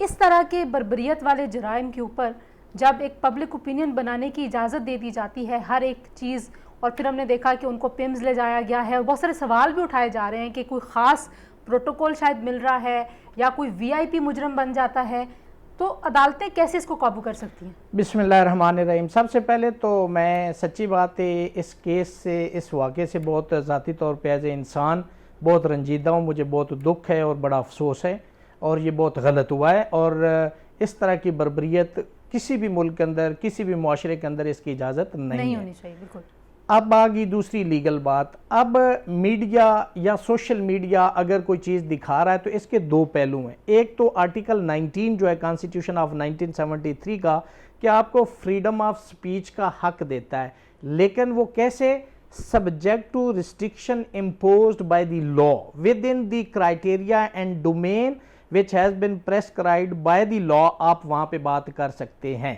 اس طرح کے بربریت والے جرائم کے اوپر جب ایک پبلک اوپینین بنانے کی اجازت دے دی جاتی ہے ہر ایک چیز، اور پھر ہم نے دیکھا کہ ان کو پیمز لے جایا گیا ہے، اور بہت سارے سوال بھی اٹھائے جا رہے ہیں کہ کوئی خاص پروٹوکول شاید مل رہا ہے یا کوئی وی آئی پی مجرم بن جاتا ہے، تو عدالتیں کیسے اس کو قابو کر سکتی ہیں؟ بسم اللہ الرحمن الرحیم. سب سے پہلے تو میں سچی بات ہے اس کیس سے، اس واقعے سے بہت ذاتی طور پہ ایز اے انسان بہت رنجیدہ ہوں. مجھے بہت دکھ ہے اور بڑا افسوس ہے، اور یہ بہت غلط ہوا ہے، اور اس طرح کی بربریت کسی بھی ملک کے اندر، کسی بھی معاشرے کے اندر اس کی اجازت نہیں ہونی چاہیے. بالکل. اب آگئی دوسری لیگل بات. اب میڈیا یا سوشل میڈیا اگر کوئی چیز دکھا رہا ہے تو اس کے دو پہلو ہیں. ایک تو آرٹیکل 19 جو ہے کانسٹیٹیوشن آف 1973 کا، کہ آپ کو فریڈم آف سپیچ کا حق دیتا ہے، لیکن وہ کیسے؟ Subject to restriction imposed by the law within the criteria and domain which has been prescribed by the law. آپ وہاں پہ بات کر سکتے ہیں.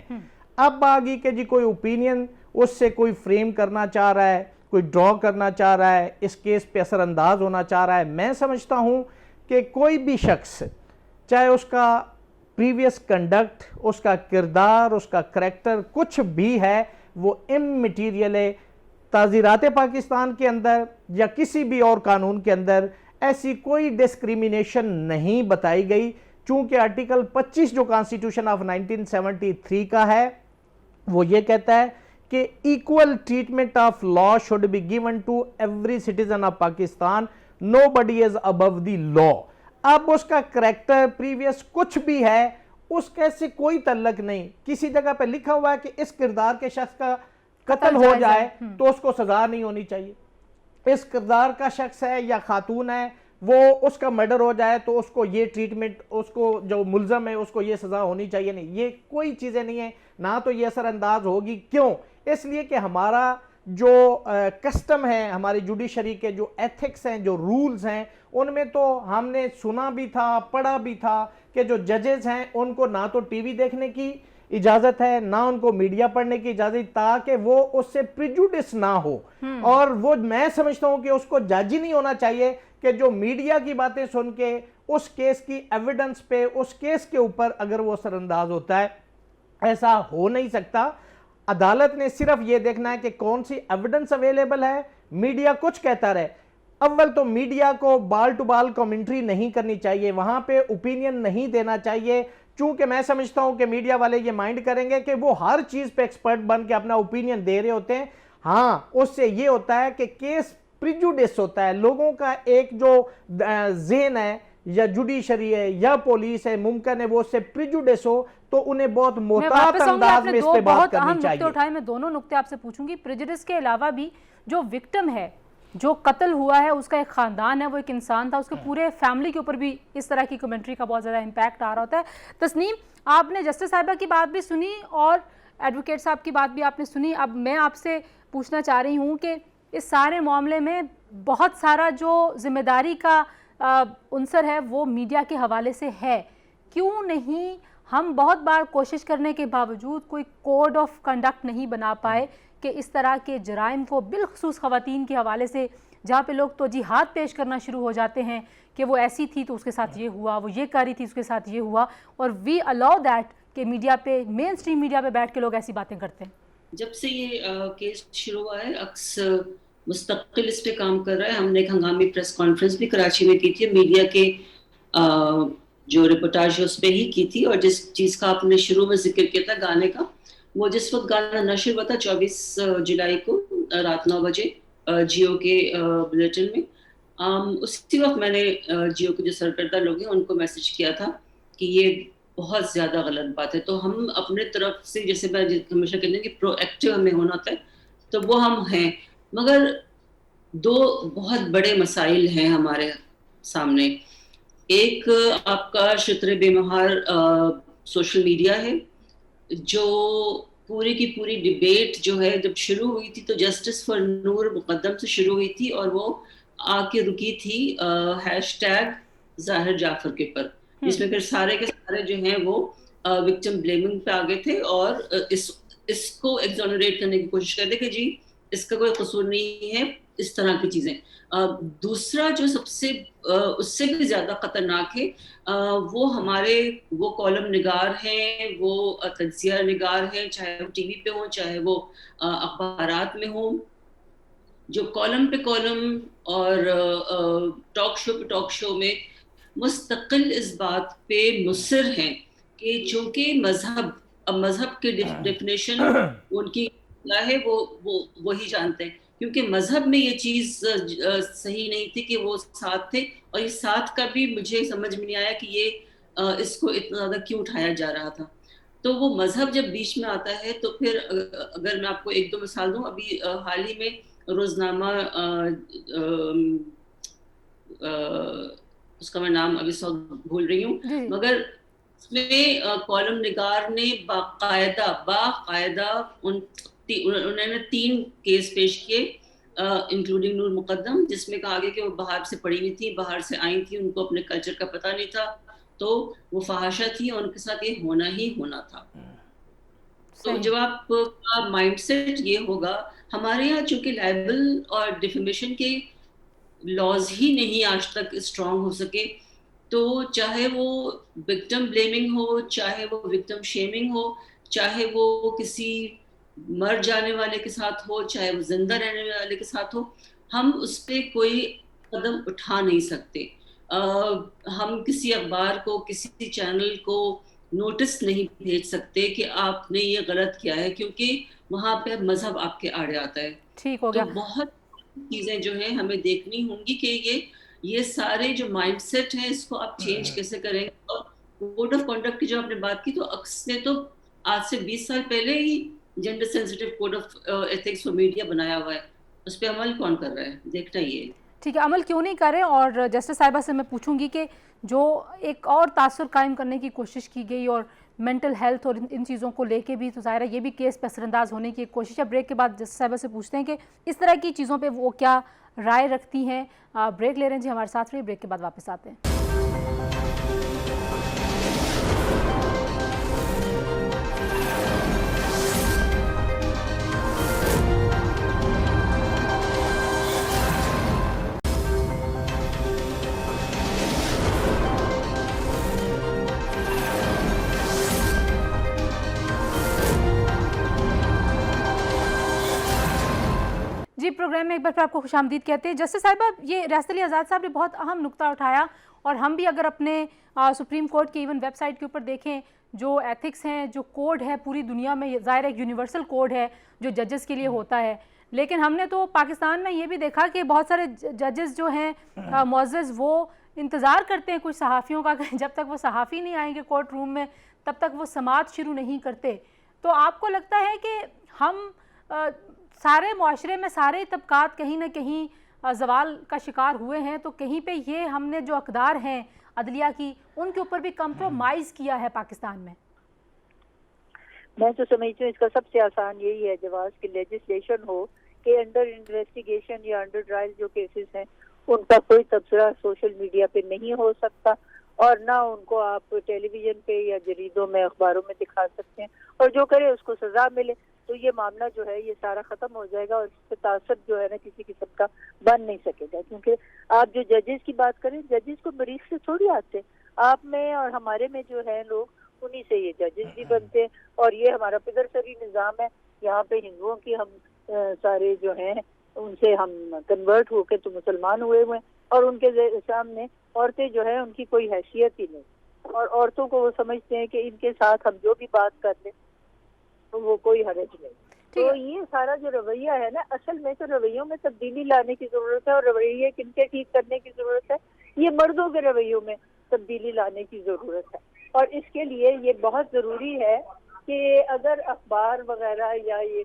اب آگئی کہ جی کوئی اوپینین اس سے کوئی فریم کرنا چاہ رہا ہے، کوئی ڈرا کرنا چاہ رہا ہے، اس کیس پہ اثر انداز ہونا چاہ رہا ہے. میں سمجھتا ہوں کہ کوئی بھی شخص، چاہے اس کا پریویس کنڈکٹ، اس کا کردار، اس کا کریکٹر کچھ بھی ہے، وہ اممیٹیریل ہے. تعزیرات پاکستان کے اندر یا کسی بھی اور قانون کے اندر ایسی کوئی ڈسکریمنیشن نہیں بتائی گئی، چونکہ آرٹیکل 25 جو کانسٹیٹیوشن آف 1973 کا ہے وہ یہ کہتا ہے کہ equal treatment of law should be given to every citizen of Pakistan, nobody is above the law. اب اس کا کریکٹر پریویس کچھ بھی ہے، اس کے سے کوئی تعلق نہیں. کسی جگہ پہ لکھا ہوا ہے کہ اس کردار کے شخص کا قتل ہو جائے تو اس کو سزا نہیں ہونی چاہیے. اس کردار کا شخص ہے یا خاتون ہے، وہ اس کا مرڈر ہو جائے تو اس کو یہ ٹریٹمنٹ، اس کو جو ملزم ہے اس کو یہ سزا ہونی چاہیے. نہیں، یہ کوئی چیزیں نہیں ہیں، نہ تو یہ اثر انداز ہوگی. کیوں؟ اس لیے کہ ہمارا جو کسٹم ہے، ہماری جوڈیشری کے جو ایتھکس ہیں، جو رولز ہیں، ان میں تو ہم نے سنا بھی تھا، پڑھا بھی تھا کہ جو ججز ہیں ان کو نہ تو ٹی وی دیکھنے کی اجازت ہے، نہ ان کو میڈیا پڑھنے کی اجازت، تاکہ وہ اس سے پریجوڈس نہ ہو. اور وہ میں سمجھتا ہوں کہ اس کو جج ہی نہیں ہونا چاہیے کہ جو میڈیا کی باتیں سن کے اس کیس کی ایویڈنس پہ، اس کیس کے اوپر اگر وہ اثر انداز ہوتا ہے. ایسا ہو نہیں سکتا. عدالت نے صرف یہ دیکھنا ہے کہ کون سی ایویڈنس اویلیبل ہے. میڈیا کچھ کہتا رہے. اول تو میڈیا کو بال ٹو بال کمنٹری نہیں کرنی چاہیے، وہاں پہ اوپینین نہیں دینا چاہیے، چونکہ میں سمجھتا ہوں کہ میڈیا والے یہ مائنڈ کریں گے کہ وہ ہر چیز پہ ایکسپرٹ بن کے اپنا اوپینین دے رہے ہوتے ہیں. ہاں، اس سے یہ ہوتا ہے کہ کیس پریجوڈس ہوتا ہے. لوگوں کا ایک جو ذہن ہے، یا جوڈیشری ہے یا پولیس ہے، ممکن ہے وہ اس سے پریجوڈس ہو، تو انہیں بہت محتاط انداز میں اس پہ بات کرنی چاہیے. میں دونوں نقطے آپ سے پوچھوں گی. پریجوڈس کے علاوہ بھی جو وکٹم ہے، جو قتل ہوا ہے، اس کا ایک خاندان ہے، وہ ایک انسان تھا، اس کے پورے فیملی کے اوپر بھی اس طرح کی کمنٹری کا بہت زیادہ امپیکٹ آ رہا ہوتا ہے. تسنیم، آپ نے جسٹس صاحبہ کی بات بھی سنی اور ایڈوکیٹ صاحب کی بات بھی آپ نے سنی. اب میں آپ سے پوچھنا چاہ رہی ہوں کہ اس سارے معاملے میں بہت سارا جو ذمہ داری کا عنصر ہے وہ میڈیا کے حوالے سے ہے. کیوں نہیں ہم بہت بار کوشش کرنے کے باوجود کوئی کوڈ آف کنڈکٹ نہیں بنا پائے کہ اس طرح کے جرائم کو، بالخصوص خواتین کے حوالے سے، جہاں پہ لوگ توجیحات پیش کرنا شروع ہو جاتے ہیں کہ وہ ایسی تھی تو اس کے ساتھ یہ ہوا، وہ یہ کر رہی تھی اس کے ساتھ یہ ہوا، اور وی الاؤ دیٹ کہ میڈیا پہ، مین سٹریم میڈیا پہ بیٹھ کے لوگ ایسی باتیں کرتے ہیں. جب سے یہ کیس شروع ہوا ہے، اکثر مستقل اس پہ کام کر رہا ہے. ہم نے ایک ہنگامی پریس کانفرنس بھی کراچی میں کی تھی، میڈیا کے جو رپورٹاج اس پہ ہی کی تھی. اور جس چیز کا آپ نے شروع میں ذکر کیا تھا گانے کا، وہ جس وقت گانا نشر ہوا تھا 24 جولائی کو رات 9 بجے جیو کے بلیٹن میں، اسی وقت میں نے جیو کے جو سرکردہ لوگ ہیں ان کو میسج کیا تھا کہ یہ بہت زیادہ غلط بات ہے. تو ہم اپنے طرف سے، جیسے میں ہمیشہ کہتے ہیں کہ پرو ایکٹیو ہمیں ہونا ہوتا ہے، تو وہ ہم ہیں. مگر دو بہت بڑے مسائل ہیں ہمارے سامنے. ایک آپ کا شتر بے مہار سوشل میڈیا ہے، جو پوری کی پوری ڈیبیٹ جو ہے جب شروع ہوئی تھی تو جسٹس فار نور مقدم سے شروع ہوئی تھی، اور وہ آ کے رکی تھی #ظاہر جعفر کے پر، جس میں پھر سارے کے سارے جو ہیں وہ وکٹم بلیمنگ پہ آگے تھے اور اس کو ایگزونریٹ کرنے کی کوشش کرتے کہ جی اس کا کوئی قصور نہیں ہے، اس طرح کی چیزیں. دوسرا جو سب سے اس سے بھی زیادہ خطرناک ہے وہ ہمارے وہ کالم نگار ہیں، وہ تجزیہ نگار ہیں، چاہے وہ ٹی وی پہ ہوں چاہے وہ اخبارات میں ہوں، جو کالم پہ کالم اور ٹاک شو پہ ٹاک شو میں مستقل اس بات پہ مصر ہیں کہ چونکہ مذہب کے ڈیفینیشن ان کی کیا ہے وہ وہی جانتے ہیں، کیونکہ مذہب میں یہ چیز صحیح نہیں تھی کہ وہ ساتھ تھے، اور یہ ساتھ کا بھی مجھے سمجھ میں نہیں آیا کہ یہ اس کو اتنا زیادہ کیوں اٹھایا جا رہا تھا. تو وہ مذہب جب بیچ میں آتا ہے تو پھر اگر میں آپ کو ایک دو مثال دوں، ابھی حال ہی میں روزنامہ اس کا میں نام ابھی سب بھول رہی ہوں، مگر اس میں کالم نگار نے باقاعدہ انہوں نے 3 کیس پیش کیے انکلوڈنگ نور مقدم، جس میں کہا گیا کہ وہ باہر سے پڑھی ہوئی تھی، باہر سے آئی تھی، ان کو اپنے کلچر کا پتہ نہیں تھا، تو وہ فحاشہ تھی اور ان کے ساتھ یہ ہونا ہی ہونا تھا. تو جب آپ کا مائنڈ سیٹ یہ ہوگا، ہمارے یہاں چونکہ لائبل اور ڈیفیمیشن کے لاز ہی نہیں آج تک اسٹرانگ ہو سکے، تو چاہے وہ وکٹم بلیمنگ ہو، چاہے وہ وکٹم شیمنگ ہو، چاہے وہ کسی مر جانے والے کے ساتھ ہو، چاہے وہ زندہ رہنے والے کے ساتھ ہو، ہم اس پہ کوئی قدم اٹھا نہیں سکتے. ہم کسی اخبار کو، کسی چینل کو نوٹس نہیں بھیج سکتے کہ آپ نے یہ غلط کیا ہے، کیونکہ وہاں پہ مذہب آپ کے آڑے آتا ہے. ٹھیک ہو گیا. تو بہت چیزیں جو ہیں ہمیں دیکھنی ہوں گی کہ یہ سارے جو مائنڈ سیٹ ہیں اس کو آپ چینج کیسے کریں. اور کوڈ آف کنڈکٹ کی جو آپ نے بات کی، تو اکس نے تو آج سے 20 سال پہلے ہی gender sensitive code of ethics for media بنایا ہوا ہے، اس پہ عمل کون کر رہا ہے دیکھنا ہی ہے. ٹھیک ہے، عمل کیوں نہیں کریں. اور جسٹس صاحبہ سے میں پوچھوں گی کہ جو ایک اور تاثر قائم کرنے کی کوشش کی گئی اور مینٹل ہیلتھ اور ان چیزوں کو لے کے بھی، تو ظاہر ہے یہ بھی کیس پہ اثر انداز ہونے کی ایک کوشش ہے. بریک کے بعد جسٹس صاحبہ سے پوچھتے ہیں کہ اس طرح کی چیزوں پہ وہ کیا رائے رکھتی ہیں. بریک لے رہے ہیں جی، ہمارے ساتھ رہیے، بریک کے بعد واپس آتے ہیں. جی، پروگرام میں ایک بار پھر آپ کو خوش آمدید کہتے ہیں. جسٹس صاحبہ، یہ ریاست علی آزاد صاحب نے بہت اہم نقطہ اٹھایا، اور ہم بھی اگر اپنے سپریم کورٹ کی ایون ویب سائٹ کے اوپر دیکھیں، جو ایتھکس ہیں، جو کوڈ ہے پوری دنیا میں، ظاہر ایک یونیورسل کوڈ ہے جو ججز کے لیے ہوتا ہے، لیکن ہم نے تو پاکستان میں یہ بھی دیکھا کہ بہت سارے ججز جو ہیں معزز، وہ انتظار کرتے ہیں کچھ صحافیوں کا کہ جب تک وہ صحافی نہیں آئیں گے کورٹ روم میں تب تک وہ سماعت شروع نہیں کرتے. تو آپ کو لگتا ہے کہ ہم سارے معاشرے میں سارے طبقات کہیں نہ کہیں زوال کا شکار ہوئے ہیں، تو کہیں پہ یہ ہم نے جو اقدار ہیں عدلیہ کی، ان کے اوپر بھی کمپرومائز کیا ہے پاکستان میں؟ میں تو سمجھتی ہوں اس کا سب سے آسان یہی ہے جواز کہ لیجسلیشن ہو کہ انڈر انویسٹیگیشن یا انڈر ٹرائل جو کیسز ہیں ان کا کوئی تبصرہ سوشل میڈیا پہ نہیں ہو سکتا، اور نہ ان کو آپ ٹیلی ویژن پہ یا جریدوں میں اخباروں میں دکھا سکتے ہیں، اور جو کرے اس کو سزا ملے. تو یہ معاملہ جو ہے یہ سارا ختم ہو جائے گا، اور اس پہ تعصب جو ہے نا کسی قسم کا بن نہیں سکے گا. کیونکہ آپ جو ججز کی بات کریں، ججز کو مریخ سے تھوڑی آتے، آپ میں اور ہمارے میں جو ہے لوگ انہی سے یہ ججز بھی بنتے ہیں. اور یہ ہمارا پدر سری نظام ہے، یہاں پہ ہندوؤں کی ہم سارے جو ہیں ان سے ہم کنورٹ ہو کے تو مسلمان ہوئے ہیں، اور ان کے سامنے عورتیں جو ہے ان کی کوئی حیثیت ہی نہیں، اور عورتوں کو وہ سمجھتے ہیں کہ ان کے ساتھ ہم جو بھی بات کر لیں تو وہ کوئی حرج نہیں. تو یہ سارا جو رویہ ہے نا، اصل میں تو رویوں میں تبدیلی لانے کی ضرورت ہے، اور رویے کن کے ٹھیک کرنے کی ضرورت ہے؟ یہ مردوں کے رویوں میں تبدیلی لانے کی ضرورت ہے. اور اس کے لیے یہ بہت ضروری ہے کہ اگر اخبار وغیرہ یا یہ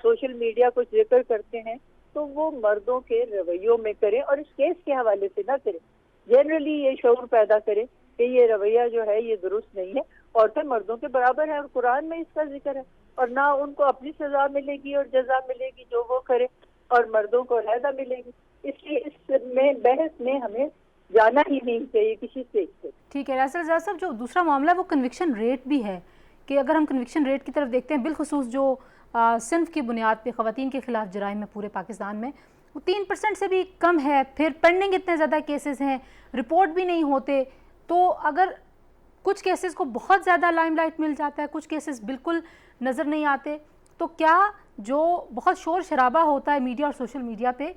سوشل میڈیا کو ذکر کرتے ہیں تو وہ مردوں کے رویوں میں کریں، اور اس کیس کے حوالے سے نہ کریں. جنرلی یہ شعور پیدا کریں کہ یہ رویہ جو ہے یہ درست نہیں ہے، عورتیں مردوں کے برابر ہیں، اور قرآن میں اس کا ذکر ہے، اور نہ ان کو اپنی سزا ملے گی اور جزا ملے گی جو وہ کرے، اور مردوں کو علیحدہ ملے گی. اس لیے اس میں بحث میں ہمیں جانا ہی نہیں چاہیے کسی سے. ٹھیک ہے ریاست رضا صاحب، جو دوسرا معاملہ وہ کنوکشن ریٹ بھی ہے، کہ اگر ہم کنوکشن ریٹ کی طرف دیکھتے ہیں، بالخصوص جو صنف کی بنیاد پہ خواتین کے خلاف جرائم میں پورے پاکستان میں، وہ 3% سے بھی کم ہے. پھر پینڈنگ اتنے زیادہ کیسز ہیں, رپورٹ بھی نہیں ہوتے. تو اگر کچھ کیسز کو بہت زیادہ لائم لائٹ مل جاتا ہے, کچھ کیسز بالکل نظر نہیں آتے, تو کیا جو بہت شور شرابہ ہوتا ہے میڈیا اور سوشل میڈیا پہ,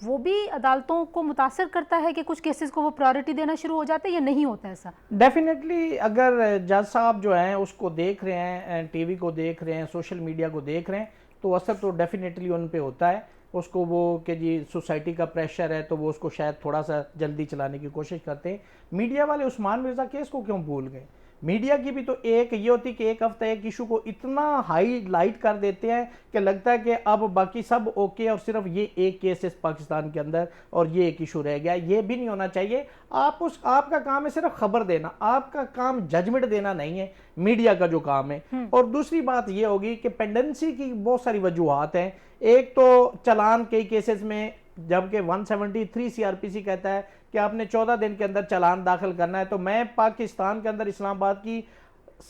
وہ بھی عدالتوں کو متاثر کرتا ہے کہ کچھ کیسز کو وہ پرائیورٹی دینا شروع ہو جاتا ہے, یا نہیں ہوتا ایسا؟ ڈیفینیٹلی اگر جج صاحب جو ہیں اس کو دیکھ رہے ہیں, ٹی وی کو دیکھ رہے ہیں, سوشل میڈیا کو دیکھ رہے ہیں, تو اثر تو ڈیفینیٹلی ان پہ ہوتا ہے. اس کو وہ کہ جی سوسائٹی کا پریشر ہے تو وہ اس کو شاید تھوڑا سا جلدی چلانے کی کوشش کرتے ہیں. میڈیا والے عثمان مرزا کیس کو کیوں بھول گئے؟ میڈیا کی بھی تو ایک یہ ہوتی کہ ایک ہفتہ ایک ایشو کو اتنا ہائی لائٹ کر دیتے ہیں کہ لگتا ہے کہ اب باقی سب اوکے اور صرف یہ ایک کیس ہے پاکستان کے اندر اور یہ ایک ایشو رہ گیا. یہ بھی نہیں ہونا چاہیے. آپ کا کام ہے صرف خبر دینا, آپ کا کام ججمنٹ دینا نہیں ہے, میڈیا کا جو کام ہے. اور دوسری بات یہ ہوگی کہ پینڈنسی کی بہت ساری وجوہات ہیں. ایک تو چلان کئی کیسز میں, جبکہ 173 سی آر پی سی کہتا ہے کہ آپ نے 14 دن کے اندر چلان داخل کرنا ہے, تو میں پاکستان کے اندر اسلام آباد کی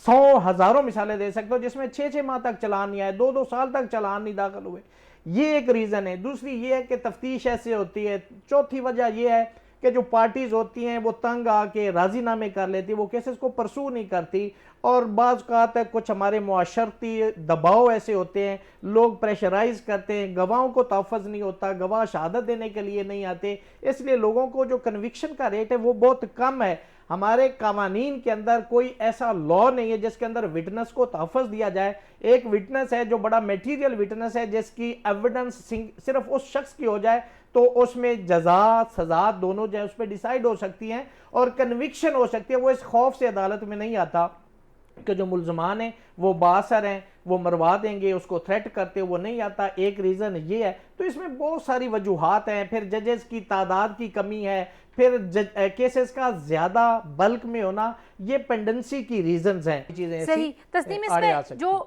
100 ہزاروں مثالیں دے سکتا ہوں جس میں 6 ماہ تک چلان نہیں آئے, 2 سال تک چلان نہیں داخل ہوئے. یہ ایک ریزن ہے. دوسری یہ ہے کہ تفتیش ایسے ہوتی ہے. چوتھی وجہ یہ ہے کہ جو پارٹیز ہوتی ہیں وہ تنگ آ کے راضی نامے کر لیتی, وہ کیسز کو پرسو نہیں کرتی. اور بعض اوقات کچھ ہمارے معاشرتی دباؤ ایسے ہوتے ہیں, لوگ پریشرائز کرتے ہیں, گواہوں کو تحفظ نہیں ہوتا, گواہ شہادت دینے کے لیے نہیں آتے, اس لیے لوگوں کو جو کنوکشن کا ریٹ ہے وہ بہت کم ہے. ہمارے قوانین کے اندر کوئی ایسا لا نہیں ہے جس کے اندر وٹنس کو تحفظ دیا جائے. ایک وٹنس ہے جو بڑا میٹیریل وٹنس ہے, جس کی ایویڈنس صرف اس شخص کی ہو جائے تو اس میں جزا سزا دونوں جو ہے اس پہ ڈیسائیڈ ہو سکتی ہیں اور کنوکشن ہو سکتی ہے. وہ اس خوف سے عدالت میں نہیں آتا کہ جو ملزمان ہیں وہ باثر ہیں, وہ مروا دیں گے, اس کو تھریٹ کرتے, وہ نہیں آتا. ایک ریزن یہ ہے. تو اس میں بہت ساری وجوہات ہیں. پھر ججز کی تعداد کی کمی ہے, پھر کیسز کا زیادہ بلک میں ہونا, یہ پینڈنسی کی ریزنز ہیں. صحیح. تسنیم, اس میں جو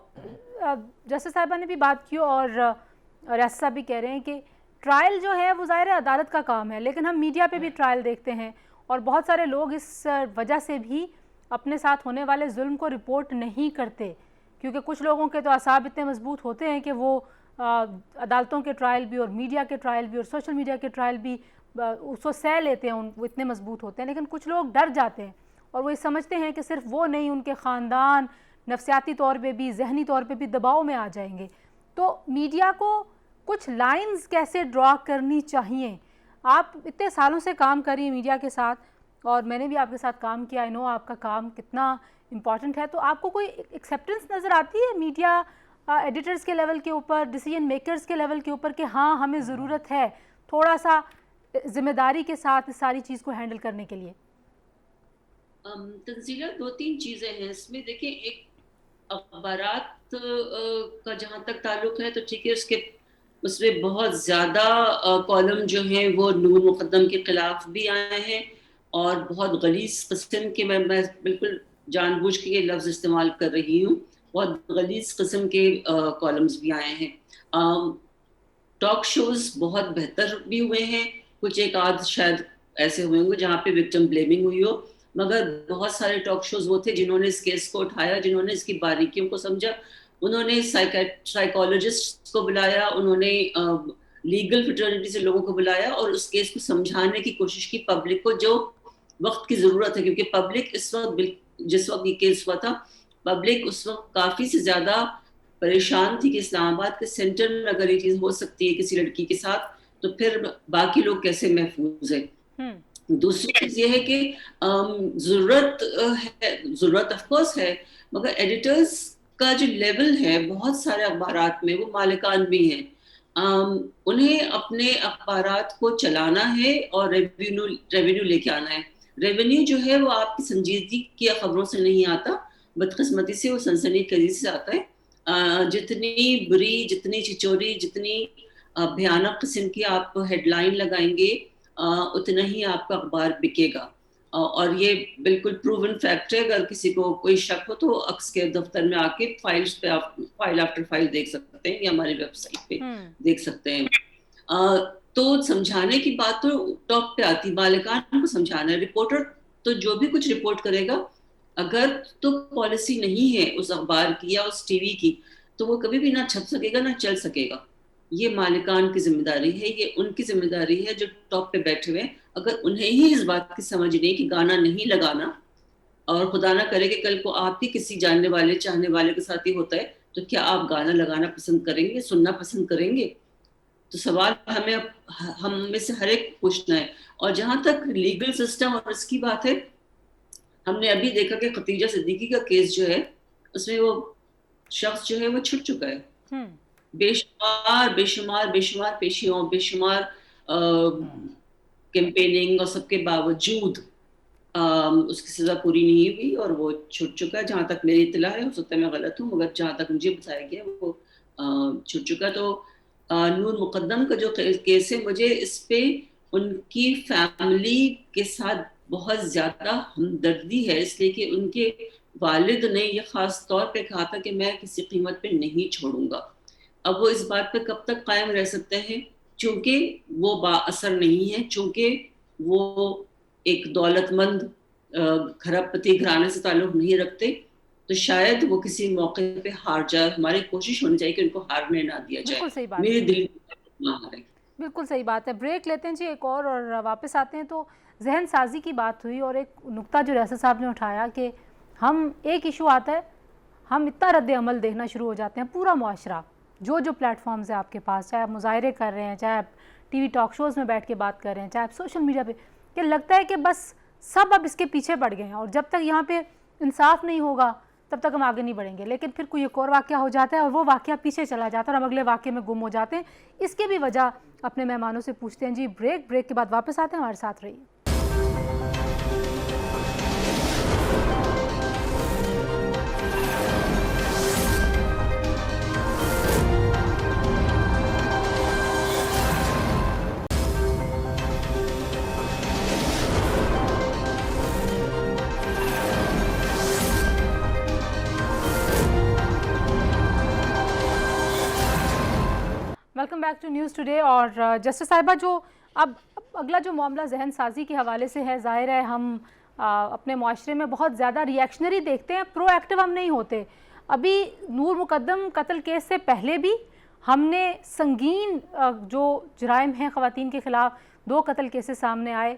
جسٹس صاحبہ نے بھی بات کی اور ریاست صاحب بھی کہہ رہے ہیں کہ ٹرائل جو ہے وہ ظاہر عدالت کا کام ہے, لیکن ہم میڈیا پہ بھی ٹرائل دیکھتے ہیں اور بہت سارے لوگ اس وجہ سے بھی اپنے ساتھ ہونے والے ظلم کو رپورٹ نہیں کرتے, کیونکہ کچھ لوگوں کے تو اعصاب اتنے مضبوط ہوتے ہیں کہ وہ عدالتوں کے ٹرائل بھی اور میڈیا کے ٹرائل بھی اور سوشل میڈیا کے ٹرائل بھی اس کو سہ لیتے ہیں, وہ اتنے مضبوط ہوتے ہیں. لیکن کچھ لوگ ڈر جاتے ہیں اور وہ یہ سمجھتے ہیں کہ صرف وہ نہیں, ان کے خاندان نفسیاتی طور پہ بھی ذہنی طور پہ بھی دباؤ میں آ جائیں گے. تو میڈیا کو کچھ لائنز کیسے ڈرا کرنی چاہیے؟ آپ اتنے سالوں سے کام کر رہی ہیں میڈیا کے ساتھ اور میں نے بھی آپ کے ساتھ کام کیا, آئی نو آپ کا کام کتنا امپورٹنٹ ہے. تو آپ کو کوئی ایکسیپٹنس نظر آتی ہے میڈیا ایڈیٹرز کے لیول کے اوپر, ڈیسیجن میکرز کے لیول کے اوپر کہ ہاں ہمیں ضرورت ہے تھوڑا سا ذمہ داری کے ساتھ اس ساری چیز کو ہینڈل کرنے کے لیے؟ تنزیلہ 2-3 چیزیں ہیں اس میں. دیکھیں, ایک اخبارات کا جہاں تک تعلق ہے تو ٹھیک ہے, اس میں بہت زیادہ کالم جو ہیں وہ نور مقدم کے خلاف بھی آئے ہیں اور بہت غلیظ قسم کے, میں بالکل جان بوجھ کے یہ لفظ استعمال کر رہی ہوں, بہت غلیظ قسم کے کالمز بھی آئے ہیں. ٹاک شوز بہت بہتر بھی ہوئے ہیں, کچھ ایک آدھ شاید ایسے ہوئے ہوں گے جہاں پہ وکٹم بلیمنگ ہوئی ہو, مگر بہت سارے ٹاک شوز وہ تھے جنہوں نے اس کیس کو اٹھایا, جنہوں نے اس کی باریکیوں کو سمجھا, انہوں نے سائیکالوجسٹ کو بلایا, انہوں نے لیگل فٹرنیٹی سے لوگوں کو بلایا اور اس کیس کو سمجھانے کی کوشش کی پبلک کو, جو وقت کی ضرورت ہے. کیونکہ پبلک اس وقت, جس وقت یہ کیس ہوا تھا, پبلک اس وقت کافی سے زیادہ پریشان تھی کہ اسلام آباد کے سینٹر میں اگر یہ چیز ہو سکتی ہے کسی لڑکی کے ساتھ تو پھر باقی لوگ کیسے محفوظ ہیں. دوسری چیز یہ ہے کہ ضرورت آف کورس ہے, مگر ایڈیٹرز کا جو لیول ہے بہت سارے اخبارات میں وہ مالکان بھی ہیں, انہیں اپنے اخبارات کو چلانا ہے اور ریونیو لے کے آنا ہے. ریونیو جو ہے وہ آپ کی سنجیدگی کی خبروں سے نہیں آتا, بدقسمتی سے وہ سنسنی خیزی سے آتا ہے. جتنی بری, جتنی چچوری, جتنی بھیانک قسم کی آپ ہیڈ لائن لگائیں گے اتنا ہی آپ کا اخبار بکے گا. اور یہ بالکل پروون فیکٹ ہے. اگر کسی کو کوئی شک ہو تو عکس کے دفتر میں آ کے فائلز پہ آپ فائل آفٹر فائل دیکھ سکتے ہیں یا ہماری ویب سائٹ پہ دیکھ سکتے ہیں. تو سمجھانے کی بات تو ٹاپ پہ آتی, مالکان کو سمجھانا ہے. رپورٹر تو جو بھی کچھ رپورٹ کرے گا, اگر تو پالیسی نہیں ہے اس اخبار کی یا اس ٹی وی کی, تو وہ کبھی بھی نہ چھپ سکے گا نہ چل سکے گا. یہ مالکان کی ذمہ داری ہے, یہ ان کی ذمہ داری ہے جو ٹاپ پہ بیٹھے ہوئے. اگر انہیں ہی اس بات کی سمجھ نہیں کہ گانا نہیں لگانا, اور خدا نہ کرے کہ کل کو آپ ہی کسی جاننے والے چاہنے والے کے ساتھ ہی ہوتا ہے, تو کیا آپ گانا لگانا پسند کریں گے, سننا پسند کریں گے؟ تو سوال ہم میں سے ہر ایک پوچھنا ہے. اور جہاں تک لیگل سسٹم اور اس کی بات ہے, ہم نے ابھی دیکھا کہ ختیجہ صدیقی کا کیس جو ہے, اس میں وہ شخص جو ہے وہ چھٹ چکا ہے. بے شمار پیشیوں, بے شمار کیمپیننگ اور سب کے باوجود اس کی سزا پوری نہیں ہوئی اور وہ چھٹ چکا ہے. جہاں تک میری اطلاع ہے, ہو سکتا ہے میں غلط ہوں, مگر جہاں تک مجھے بتایا گیا وہ چھٹ چکا. تو نور مقدم کا جو کیس ہے, مجھے اس پہ ان کی فیملی کے ساتھ بہت زیادہ ہمدردی ہے, اس لیے کہ ان کے والد نے یہ خاص طور پہ کہا تھا کہ میں کسی قیمت پہ نہیں چھوڑوں گا. اب وہ اس بات پہ کب تک قائم رہ سکتے ہیں, چونکہ وہ با اثر نہیں ہے, چونکہ وہ ایک دولت مند کھرب پتی گھرانے سے تعلق نہیں رکھتے, تو شاید وہ کسی موقع پہ ہار جائے. ہماری کوشش ہونی چاہیے کہ ان کو ہارنے نہ دیا جائے. بالکل صحیح بات میرے ہے, دل نہ ہارے. بالکل صحیح بات ہے. بریک لیتے ہیں جی ایک اور واپس آتے ہیں. تو ذہن سازی کی بات ہوئی, اور ایک نقطہ جو ریاست صاحب نے اٹھایا کہ ہم ایک ایشو آتا ہے, ہم اتنا رد عمل دیکھنا شروع ہو جاتے ہیں, پورا معاشرہ جو پلیٹ فارمز ہیں آپ کے پاس, چاہے آپ مظاہرے کر رہے ہیں, چاہے آپ ٹی وی ٹاک شوز میں بیٹھ کے بات کر رہے ہیں, چاہے آپ سوشل میڈیا پہ, کہ لگتا ہے کہ بس سب اب اس کے پیچھے پڑ گئے ہیں, اور جب تک یہاں پہ انصاف نہیں ہوگا تب تک ہم آگے نہیں بڑھیں گے. لیکن پھر کوئی ایک اور واقعہ ہو جاتا ہے اور وہ واقعہ پیچھے چلا جاتا ہے اور ہم اگلے واقعے میں گم ہو جاتے ہیں. اس کی بھی وجہ اپنے مہمانوں سے پوچھتے ہیں. جی بریک کے بعد واپس آتے ہیں, ہمارے ساتھ رہیے. Welcome back to News Today. اور جسٹس صاحبہ, جو اب اگلا جو معاملہ ذہن سازی کے حوالے سے ہے, ظاہر ہے ہم اپنے معاشرے میں بہت زیادہ ری ایکشنری دیکھتے ہیں, پرو ایکٹیو ہم نہیں ہوتے. ابھی نور مقدم قتل کیس سے پہلے بھی ہم نے سنگین جو جرائم ہیں خواتین کے خلاف, 2 قتل کیسز سامنے آئے.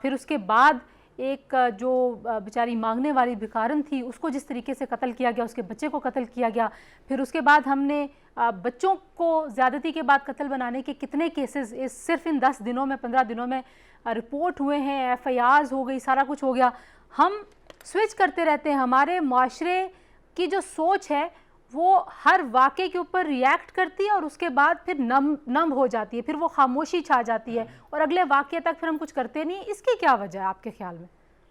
پھر اس کے بعد ایک جو بیچاری مانگنے والی بھکارن تھی, اس کو جس طریقے سے قتل کیا گیا, اس کے بچے کو قتل کیا گیا. پھر اس کے بعد ہم نے بچوں کو زیادتی کے بعد قتل بنانے کے کتنے کیسز صرف ان 10 دنوں میں 15 دنوں میں رپورٹ ہوئے ہیں, ایف آئی آرز ہو گئی, سارا کچھ ہو گیا. ہم سوئچ کرتے رہتے ہیں. ہمارے معاشرے کی جو سوچ ہے وہ ہر واقعے کے اوپر ریئیکٹ کرتی ہے اور اس کے بعد پھر نم ہو جاتی ہے, پھر وہ خاموشی چھا جاتی ہے اور اگلے واقعے تک پھر ہم کچھ کرتے نہیں. اس کی کیا وجہ ہے آپ کے خیال میں؟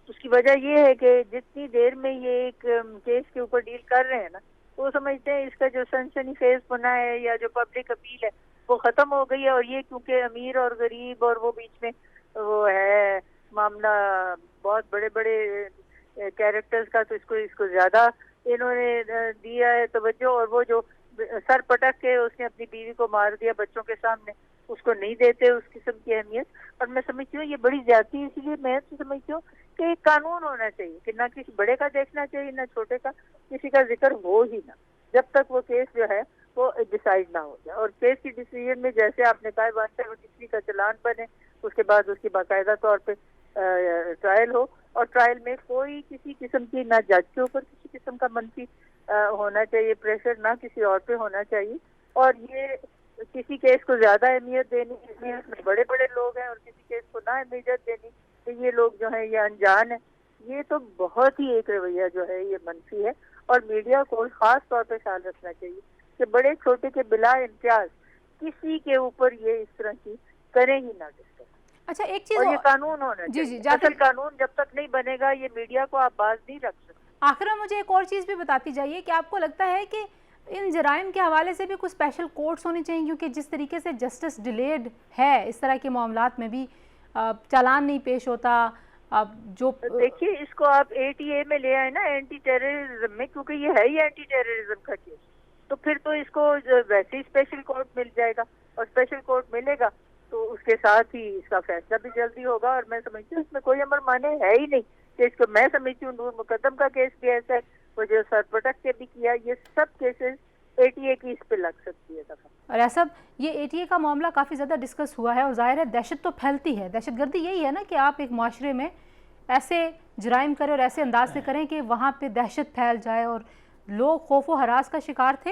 اس کی وجہ یہ ہے کہ جتنی دیر میں یہ ایک کیس کے اوپر ڈیل کر رہے ہیں نا, وہ سمجھتے ہیں اس کا جو سنسنی خیز پنا ہے یا جو پبلک اپیل ہے وہ ختم ہو گئی ہے. اور یہ کیونکہ امیر اور غریب اور وہ بیچ میں وہ ہے معاملہ بہت بڑے بڑے کیریکٹرز کا, تو اس کو زیادہ انہوں نے دیا ہے توجہ. اور وہ جو سر پٹک کے اس نے اپنی بیوی کو مار دیا بچوں کے سامنے, اس کو نہیں دیتے اس قسم کی اہمیت. اور میں سمجھتی ہوں یہ بڑی زیادتی ہے. اسی لیے میں سمجھتی ہوں کہ ایک قانون ہونا چاہیے کہ نہ کسی بڑے کا دیکھنا چاہیے نہ چھوٹے کا, کسی کا ذکر ہو ہی نہ, جب تک وہ کیس جو ہے وہ ڈیسائیڈ نہ ہو جائے. اور کیس کی ڈیسیژن میں جیسے آپ نے کہا 173 کا چلان بنے, اس کے بعد اس کی باقاعدہ طور پہ ٹرائل ہو, اور ٹرائل میں کوئی کسی قسم کی نہ جج کے اوپر کسی قسم کا منفی ہونا چاہیے پریشر, نہ کسی اور پہ ہونا چاہیے. اور یہ کسی کیس کو زیادہ اہمیت دینی, اس میں بڑے بڑے لوگ ہیں, اور کسی کیس کو نہ اہمیت دینی کہ یہ لوگ جو ہیں یہ انجان ہیں, یہ تو بہت ہی ایک رویہ جو ہے یہ منفی ہے. اور میڈیا کو خاص طور پہ خیال رکھنا چاہیے کہ بڑے چھوٹے کے بلا امتیاز کسی کے اوپر یہ اس طرح کی کریں ہی نہ ڈسکس. اچھا ایک چیز, اور یہ قانون ہونا چاہیے. اصل قانون جب تک نہیں بنے گا یہ میڈیا کو آپ باز نہیں رکھ سکتے. آخر میں مجھے ایک اور چیز بھی بتاتی جائیے کہ آپ کو لگتا ہے کہ ان جرائم کے حوالے سے بھی کچھ اسپیشل کورٹس ہونی چاہیے, کیونکہ جس طریقے سے جسٹس ڈیلیڈ ہے اس طرح کے معاملات میں بھی, چالان نہیں پیش ہوتا, جو دیکھیے اس کو آپ ATA میں لے آئے نا, اینٹی ٹیررزم میں, کیونکہ یہ ہے ہی اینٹی ٹیررزم کا کیس, تو پھر تو اس کو ویسے ہی اسپیشل کورٹ مل جائے گا, اور اسپیشل کورٹ ملے گا تو اس کے ساتھ ہی اس کا فیصلہ بھی جلدی ہوگا. اور میں سمجھتی ہوں اس میں کوئی امر مانے ہے ہی نہیں کہ اس کو, میں سمجھتی ہوں نور مقدم کا کیس بھی ایسا ہے, وہ جو سر پٹک کے بھی کیا, یہ سب کیسز ATA کی اس پہ لگ سکتی ہے دفعہ. اور ایسا یہ ATA کا معاملہ کافی زیادہ ڈسکس ہوا ہے اور ظاہر ہے دہشت تو پھیلتی ہے. دہشت گردی یہی ہے نا کہ آپ ایک معاشرے میں ایسے جرائم کریں اور ایسے انداز سے کریں کہ وہاں پہ دہشت پھیل جائے, اور لوگ خوف و ہراس کا شکار تھے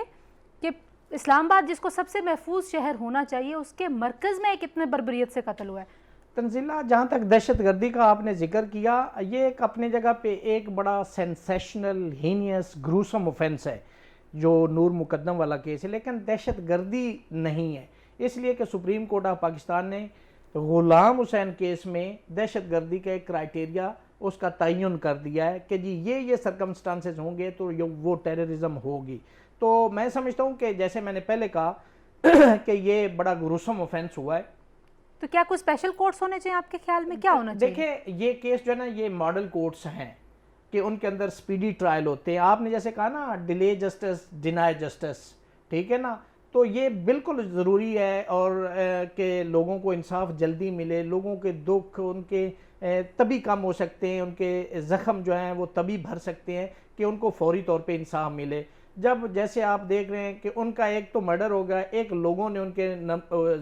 کہ اسلام آباد جس کو سب سے محفوظ شہر ہونا چاہیے اس کے مرکز میں کتنے بربریت سے قتل ہوا ہے. تنزیلہ, جہاں تک دہشت گردی کا آپ نے ذکر کیا, یہ ایک اپنے جگہ پہ ایک بڑا سینسیشنل ہینیس گروسم اوفینس ہے جو نور مقدم والا کیس ہے, لیکن دہشت گردی نہیں ہے, اس لیے کہ سپریم کورٹ آف پاکستان نے غلام حسین کیس میں دہشت گردی کا ایک کرائٹیریا اس کا تعین کر دیا ہے کہ جی یہ سرکمسٹانسز ہوں گے تو وہ ٹیررزم ہوگی. تو میں سمجھتا ہوں کہ جیسے میں نے پہلے کہا کہ یہ بڑا گروسم اوفینس ہوا ہے. تو کیا کوئی اسپیشل کورٹس ہونے چاہیے آپ کے خیال میں, کیا ہونا چاہیے؟ دیکھیں یہ کیس جو ہے نا یہ ماڈل کورٹس ہیں کہ ان کے اندر سپیڈی ٹرائل ہوتے ہیں. آپ نے جیسے کہا نا ڈیلے جسٹس ڈینائی جسٹس, ٹھیک ہے نا, تو یہ بالکل ضروری ہے اور کہ لوگوں کو انصاف جلدی ملے, لوگوں کے دکھ ان کے تبھی کم ہو سکتے ہیں, ان کے زخم جو ہیں وہ تبھی بھر سکتے ہیں کہ ان کو فوری طور پہ انصاف ملے. جب جیسے آپ دیکھ رہے ہیں کہ ان کا ایک تو مرڈر ہو گیا, ایک لوگوں نے ان کے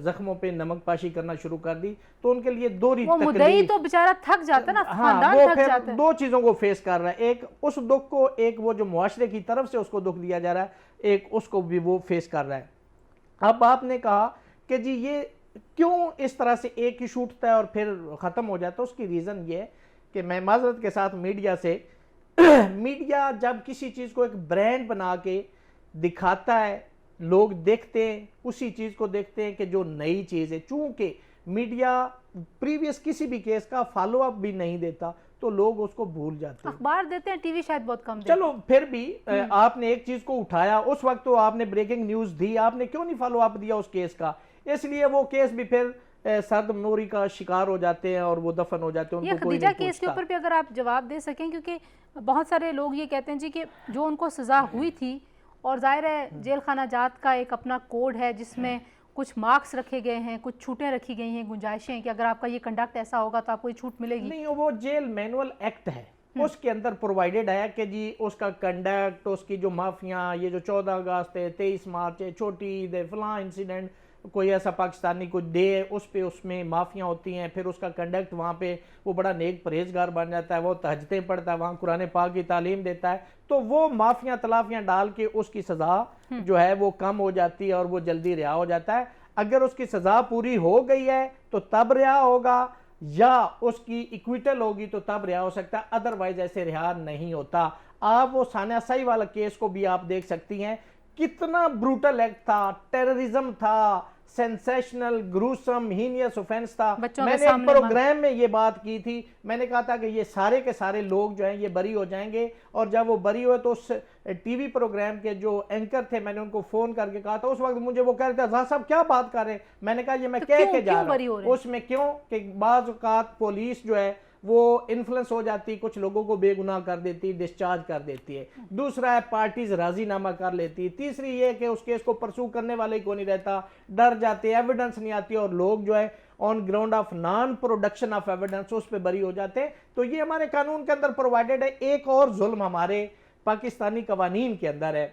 زخموں پہ نمک پاشی کرنا شروع کر دی, تو ان کے لیے دوہری وہ مدعی تو بیچارہ تھک جاتا نا, خاندان تھک جاتا ہے. دو چیزوں کو فیس کر رہا ہے, ایک اس دکھ کو, ایک وہ جو معاشرے کی طرف سے اس کو دکھ دیا جا رہا ہے, ایک اس کو بھی وہ فیس کر رہا ہے. اب آپ نے کہا کہ جی یہ کیوں اس طرح سے ایک ایشو اٹھتا ہے اور پھر ختم ہو جاتا ہے, اس کی ریزن یہ ہے کہ میں معذرت کے ساتھ میڈیا سے, میڈیا جب کسی چیز کو ایک برانڈ بنا کے دکھاتا ہے, لوگ دیکھتے ہیں, اسی چیز کو دیکھتے ہیں کہ جو نئی چیز ہے. چونکہ میڈیا پریویس کسی بھی کیس کا فالو اپ بھی نہیں دیتا تو لوگ اس کو بھول جاتے ہیں. اخبار دیتے ہیں, ٹی وی شاید بہت کم دیتے ہیں. چلو پھر بھی آپ نے ایک چیز کو اٹھایا, اس وقت تو آپ نے بریکنگ نیوز دی, آپ نے کیوں نہیں فالو اپ دیا اس کیس کا, اس لیے وہ کیس بھی پھر سرد نوری کا شکار ہو جاتے ہیں اور وہ دفن ہو جاتے ہیں. یہ خدیجہ کیس کے اوپر بھی اگر آپ جواب دے سکیں, کیونکہ بہت سارے لوگ یہ کہتے ہیں جی کہ جو ان کو سزا ہوئی تھی, اور ظاہر ہے جیل خانہ جات کا ایک اپنا کوڈ ہے جس میں کچھ مارکس رکھے گئے ہیں, کچھ چھوٹیں رکھی گئی ہیں, گنجائشیں کہ اگر آپ کا یہ کنڈکٹ ایسا ہوگا تو آپ کو یہ چھوٹ ملے گی. نہیں, وہ جیل مینول ایکٹ ہے, اس کے اندر پرووائیڈڈ ہے کہ جی اس کا کنڈکٹ, اس کی جو معافیاں, یہ جو 14 اگست ہے, 23 مارچ ہے, چھوٹی عید ہے, فلاں انسیڈنٹ, کوئی ایسا پاکستانی کوئی ڈے ہے, اس میں معافیاں ہوتی ہیں. پھر اس کا کنڈکٹ وہاں پہ وہ بڑا نیک پرہیزگار بن جاتا ہے, وہ تہجدیں پڑھتا ہے, وہاں قرآن پاک کی تعلیم دیتا ہے, تو وہ معافیاں تلافیاں ڈال کے اس کی سزا جو ہے وہ کم ہو جاتی ہے اور وہ جلدی رہا ہو جاتا ہے. اگر اس کی سزا پوری ہو گئی ہے تو تب رہا ہوگا, یا اس کی ایکویٹل ہوگی تو تب رہا ہو سکتا ہے, ادروائز ایسے رہا نہیں ہوتا. آپ وہ ثانیہ سائی والا کیس کو بھی آپ دیکھ سکتی ہیں, کتنا بروٹل ایکٹ تھا, ٹیررزم تھا, سینسیشنل گروسم ہینیس اوفینس تھا. میں نے ایک پروگرام میں یہ بات کی تھی, میں نے کہا تھا کہ یہ سارے کے سارے لوگ جو ہیں یہ بری ہو جائیں گے, اور جب وہ بری ہوئے تو اس ٹی وی پروگرام کے جو اینکر تھے, میں نے ان کو فون کر کے کہا تھا, اس وقت مجھے وہ کہہ رہے تھے ازہر صاحب کیا بات کر رہے ہیں, میں نے کہا یہ میں کہہ کے جا رہا ہوں. اس میں کیوں کہ بعض اوقات پولیس جو ہے وہ انفلوئنس ہو جاتی, کچھ لوگوں کو بے گناہ کر دیتی, ڈسچارج کر دیتی ہے. دوسرا ہے پارٹیز راضی نامہ کر لیتی. تیسری یہ کہ اس کیس کو پرسو کرنے والے کو نہیں رہتا, ڈر جاتے, ایویڈنس نہیں آتی, اور لوگ جو ہے on ground of non production of evidence اس پہ بری ہو جاتے ہیں. تو یہ ہمارے قانون کے اندر پرووائیڈڈ ہے. ایک اور ظلم ہمارے پاکستانی قوانین کے اندر ہے,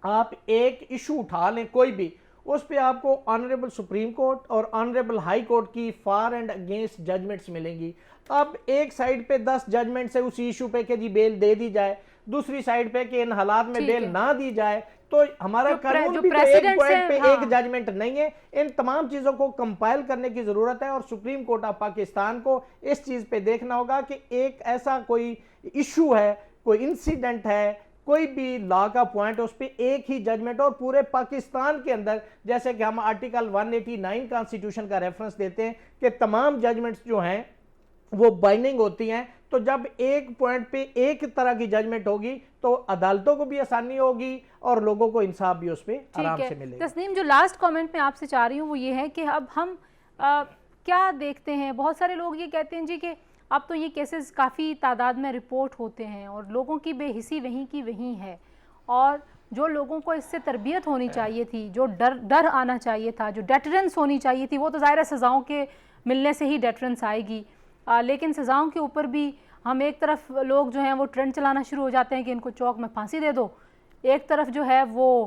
آپ ایک ایشو اٹھا لیں کوئی بھی, اس پہ آپ کو آنریبل سپریم کورٹ اور آنریبل ہائی کورٹ کی فار اینڈ اگینسٹ ججمنٹس ملیں گی. اب ایک سائیڈ پہ 10 ججمنٹس ہے اس ایشو پہ کہ جی بیل دے دی جائے, دوسری سائیڈ پہ کہ ان حالات میں بیل نہ دی جائے, تو ہمارا قانون بھی تو ایک پوائنٹ پہ ایک ججمنٹ نہیں ہے. ان تمام چیزوں کو کمپائل کرنے کی ضرورت ہے, اور سپریم کورٹ آف پاکستان کو اس چیز پہ دیکھنا ہوگا کہ ایک ایسا کوئی ایشو ہے, کوئی انسیڈنٹ ہے, کوئی بھی لا کا پوائنٹ, اس پہ ایک ہی ججمنٹ. اور پورے پاکستان کے اندر جیسے کہ ہم آرٹیکل 189 کانسٹیٹیوشن کا ریفرنس دیتے ہیں کہ تمام ججمنٹس جو ہیں وہ بائنڈنگ ہوتی ہیں, تو جب ایک پوائنٹ پہ ایک طرح کی ججمنٹ ہوگی تو عدالتوں کو بھی آسانی ہوگی اور لوگوں کو انصاف بھی اس پہ آرام سے ملے گا. تسنیم, جو لاسٹ کامنٹ میں آپ سے چاہ رہی ہوں وہ یہ ہے کہ اب ہم کیا دیکھتے ہیں, بہت سارے لوگ یہ کہتے ہیں جی کہ اب تو یہ کیسز کافی تعداد میں رپورٹ ہوتے ہیں اور لوگوں کی بے حسی وہیں کی وہیں ہے, اور جو لوگوں کو اس سے تربیت ہونی چاہیے تھی, جو ڈر آنا چاہیے تھا, جو ڈیٹرنس ہونی چاہیے تھی, وہ تو ظاہر ہے سزاؤں کے ملنے سے ہی ڈیٹرنس آئے گی. لیکن سزاؤں کے اوپر بھی ہم ایک طرف لوگ جو ہیں وہ ٹرینڈ چلانا شروع ہو جاتے ہیں کہ ان کو چوک میں پھانسی دے دو, ایک طرف جو ہے وہ